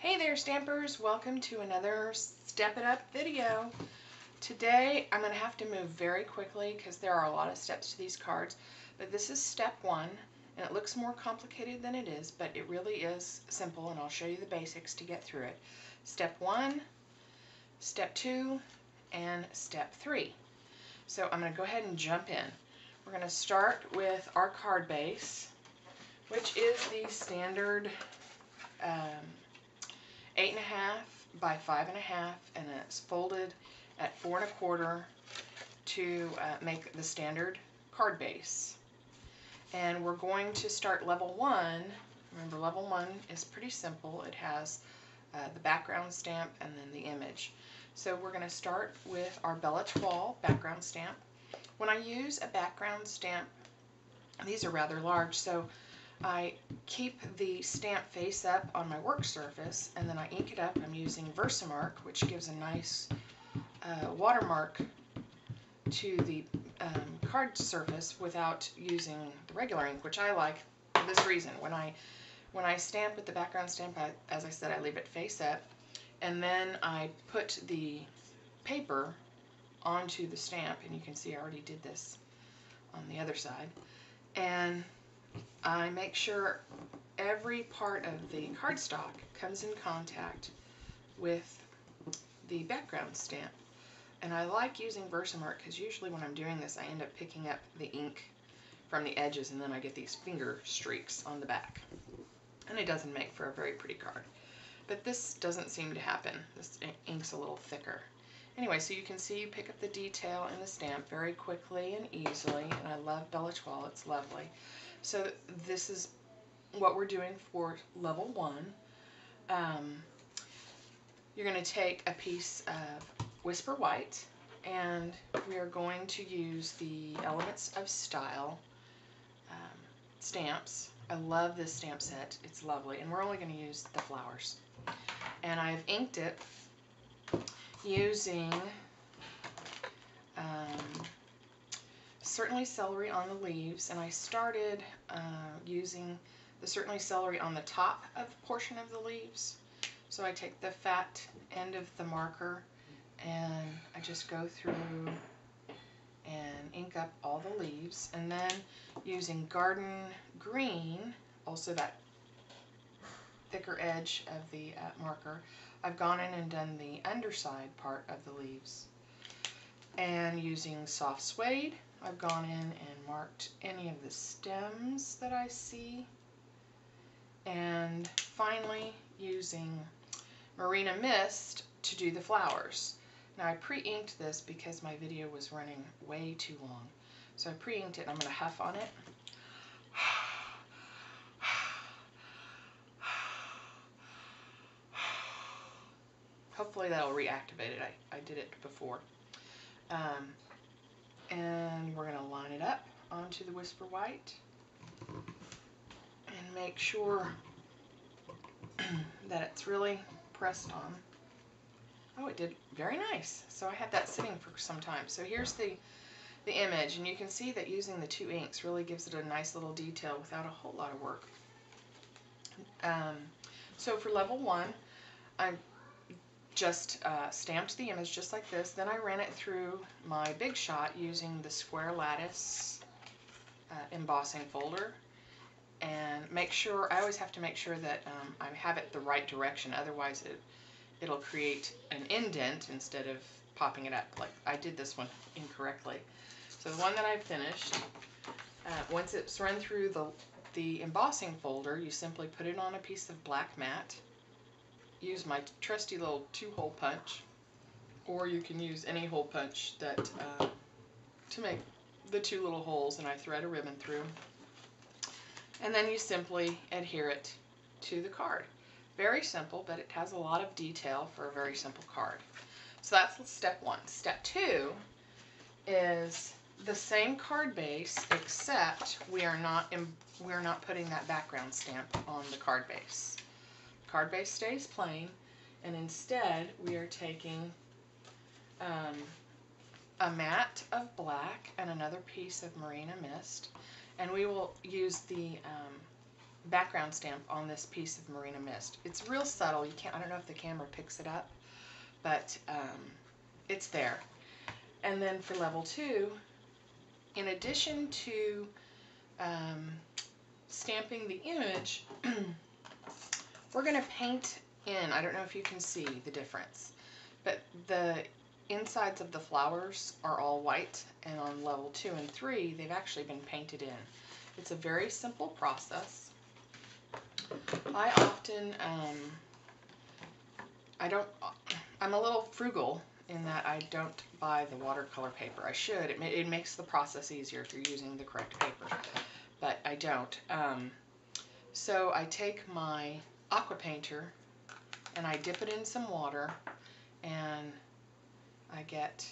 Hey there Stampers, welcome to another Step It Up video. Today I'm going to have to move very quickly because there are a lot of steps to these cards, but this is step one and it looks more complicated than it is, but it really is simple and I'll show you the basics to get through it. Step one, step two, and step three. So I'm going to go ahead and jump in. We're going to start with our card base, which is the standard 8.5 by 5.5, and it's folded at 4 1/4 to make the standard card base. And we're going to start level 1. Remember, level 1 is pretty simple. It has the background stamp and then the image. So we're going to start with our Belle Etoile background stamp. When I use a background stamp, these are rather large, so I keep the stamp face up on my work surface and then I ink it up. I'm using Versamark, which gives a nice watermark to the card surface without using the regular ink, which I like for this reason. When I stamp with the background stamp, as I said, I leave it face up and then I put the paper onto the stamp, and you can see I already did this on the other side, and I make sure every part of the cardstock comes in contact with the background stamp. And I like using Versamark because usually when I'm doing this I end up picking up the ink from the edges and then I get these finger streaks on the back. And it doesn't make for a very pretty card. But this doesn't seem to happen. This ink's a little thicker. Anyway, so you can see you pick up the detail in the stamp very quickly and easily, and I love Belle Etoile, it's lovely. So this is what we're doing for level 1. You're going to take a piece of Whisper White, and we are going to use the Elements of Style stamps. I love this stamp set, it's lovely, and we're only going to use the flowers. And I've inked it using Certainly Celery on the leaves, and I started using the Certainly Celery on the top of the portion of the leaves. So I take the fat end of the marker and I just go through and ink up all the leaves, and then using Garden Green, also that thicker edge of the marker, I've gone in and done the underside part of the leaves. And using Soft Suede, I've gone in and marked any of the stems that I see. And finally using Marina Mist to do the flowers. Now I pre-inked this because my video was running way too long. So I pre-inked it and I'm going to huff on it. Hopefully that'll reactivate it. I did it before. And we're going to line it up onto the Whisper White and make sure that it's really pressed on. Oh, it did very nice. So I had that sitting for some time. So here's the image, and you can see that using the two inks really gives it a nice little detail without a whole lot of work. So for level 1, I just stamped the image just like this. Then I ran it through my Big Shot using the Square Lattice embossing folder, and make sure, I always have to make sure that I have it the right direction, otherwise it'll create an indent instead of popping it up. Like I did this one incorrectly. So the one that I finished, once it's run through the embossing folder, you simply put it on a piece of black mat. Use my trusty little 2-hole punch, or you can use any hole punch that to make the 2 little holes, and I thread a ribbon through. And then you simply adhere it to the card. Very simple, but it has a lot of detail for a very simple card. So that's step 1. Step 2 is the same card base, except we are not putting that background stamp on the card base. Card base stays plain, and instead we are taking a mat of black and another piece of Marina Mist, and we will use the background stamp on this piece of Marina Mist. It's real subtle. You can't, I don't know if the camera picks it up, but it's there. And then for level 2, in addition to stamping the image, we're going to paint in, I don't know if you can see the difference, but the insides of the flowers are all white, and on level 2 and 3 they've actually been painted in. It's a very simple process. I often, I'm a little frugal in that I don't buy the watercolor paper. I should. It makes the process easier if you're using the correct paper, but I don't. So I take my aqua painter and I dip it in some water, and I get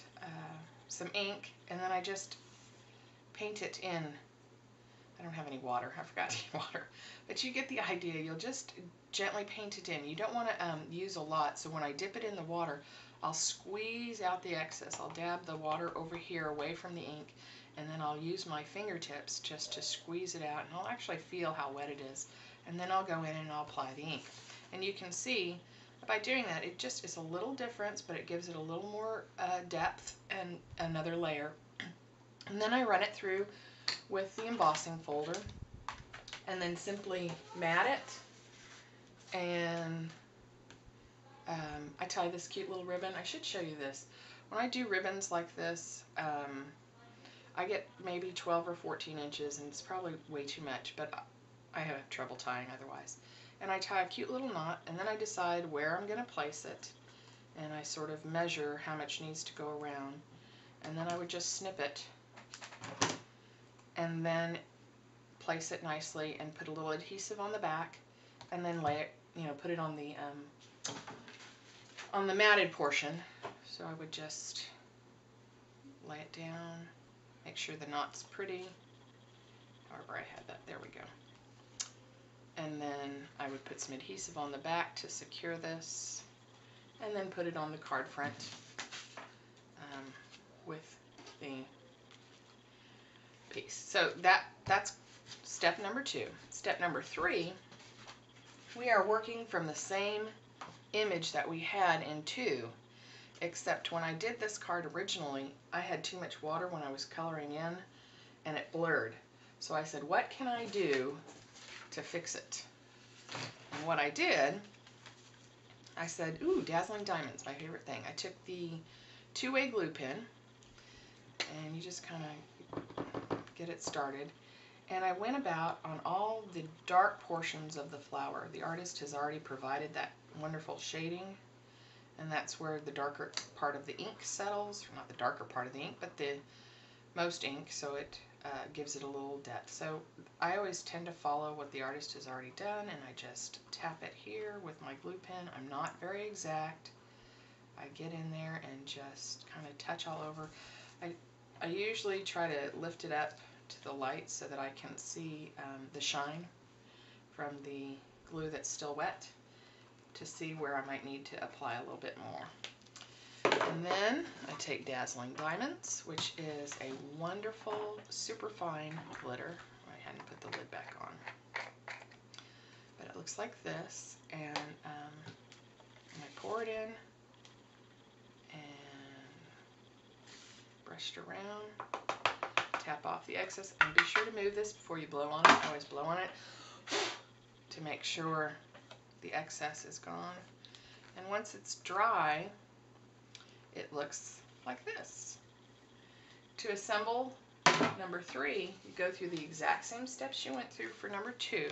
some ink, and then I just paint it in. I don't have any water. I forgot to get water. But you get the idea. You'll just gently paint it in. You don't want to use a lot, so when I dip it in the water, I'll squeeze out the excess. I'll dab the water over here away from the ink, and then I'll use my fingertips just to squeeze it out, and I'll actually feel how wet it is. And then I'll go in and I'll apply the ink. And you can see by doing that, it just is a little difference, but it gives it a little more depth and another layer. And then I run it through with the embossing folder, and then simply mat it, and I tie this cute little ribbon. I should show you this. When I do ribbons like this, I get maybe 12 or 14 inches, and it's probably way too much, but I have trouble tying otherwise. And I tie a cute little knot, and then I decide where I'm going to place it, and I sort of measure how much needs to go around, and then I would just snip it, and then place it nicely and put a little adhesive on the back, and then lay it, put it on the matted portion. So I would just lay it down, make sure the knot's pretty. However, I had that. There we go. And then I would put some adhesive on the back to secure this, and then put it on the card front with the piece. So that's step number 2. Step number 3, we are working from the same image that we had in 2, except when I did this card originally, I had too much water when I was coloring in, and it blurred. So I said, what can I do to fix it? And what I did, I said, ooh, Dazzling Diamonds, my favorite thing. I took the 2-way glue pen, and you just kind of get it started, and I went about on all the dark portions of the flower. The artist has already provided that wonderful shading, and that's where the darker part of the ink settles, or not the darker part of the ink, but the most ink, so it gives it a little depth. So I always tend to follow what the artist has already done, and I just tap it here with my glue pen. I'm not very exact. I get in there and just kind of touch all over. I usually try to lift it up to the light so that I can see the shine from the glue that's still wet, to see where I might need to apply a little bit more. And then I take Dazzling Diamonds, which is a wonderful, super fine glitter. I hadn't put the lid back on. But it looks like this, and I pour it in and brush it around, tap off the excess, and be sure to move this before you blow on it. Always blow on it to make sure the excess is gone. And once it's dry, it looks like this. To assemble number 3, you go through the exact same steps you went through for number 2.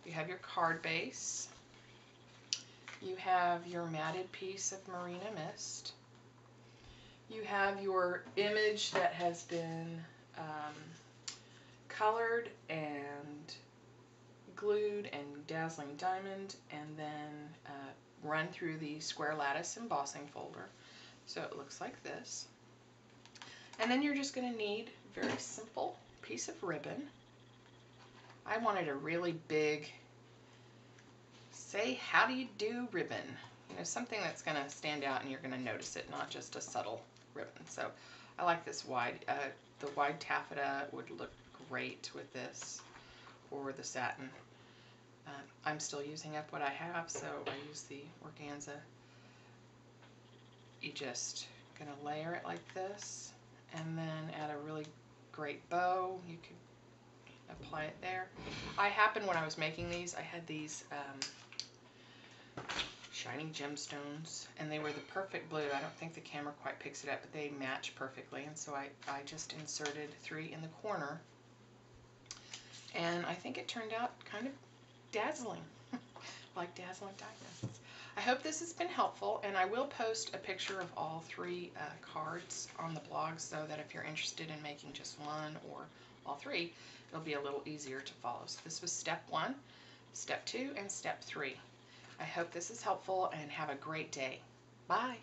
You have your card base, you have your matted piece of Marina Mist, you have your image that has been colored and glued and Dazzling Diamond, and then run through the square lattice embossing folder. So it looks like this. And then you're just going to need a very simple piece of ribbon. I wanted a really big, say how do you do ribbon. Something that's going to stand out and you're going to notice it, not just a subtle ribbon. So I like this wide, the wide taffeta would look great with this, or the satin. I'm still using up what I have, so I use the organza. You just gonna layer it like this, and then add a really great bow. You could apply it there. I happened, when I was making these, I had these shining gemstones, and they were the perfect blue. I don't think the camera quite picks it up, but they match perfectly, and so I just inserted 3 in the corner, and I think it turned out kind of dazzling, like dazzling diamonds. I hope this has been helpful, and I will post a picture of all 3 cards on the blog, so that if you're interested in making just one or all 3, it'll be a little easier to follow. So this was step 1, step 2, and step 3. I hope this is helpful, and have a great day. Bye.